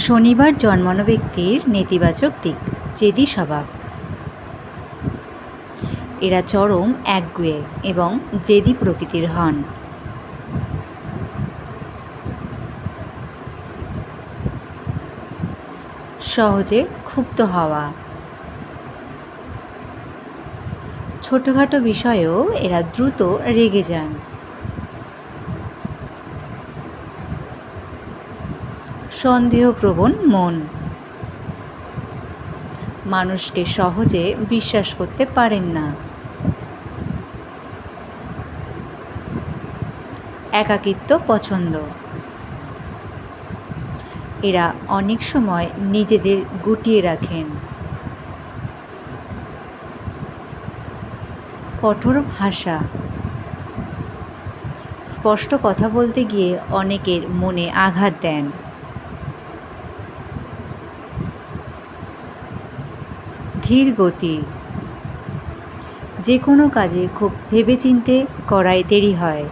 শনিবার জন্মানো ব্যক্তির নেতিবাচক দিক: জেদি স্বভাব। এরা চরম একগুঁয়ে এবং জেদি প্রকৃতির হন। সহজে ক্ষুব্ধ হওয়া। ছোটোখাটো বিষয়েও এরা দ্রুত রেগে যান। সন্দেহপ্রবণ মন। মানুষকে সহজে বিশ্বাস করতে পারেন না। একাকিত্ব পছন্দ। এরা অনেক সময় নিজেদের গুটিয়ে রাখেন। কঠোর ভাষা। স্পষ্ট কথা বলতে গিয়ে অনেকের মনে আঘাত দেন। ধীর গতি। যে কোনো কাজে খুব ভেবেচিন্তে করায় দেরি হয়।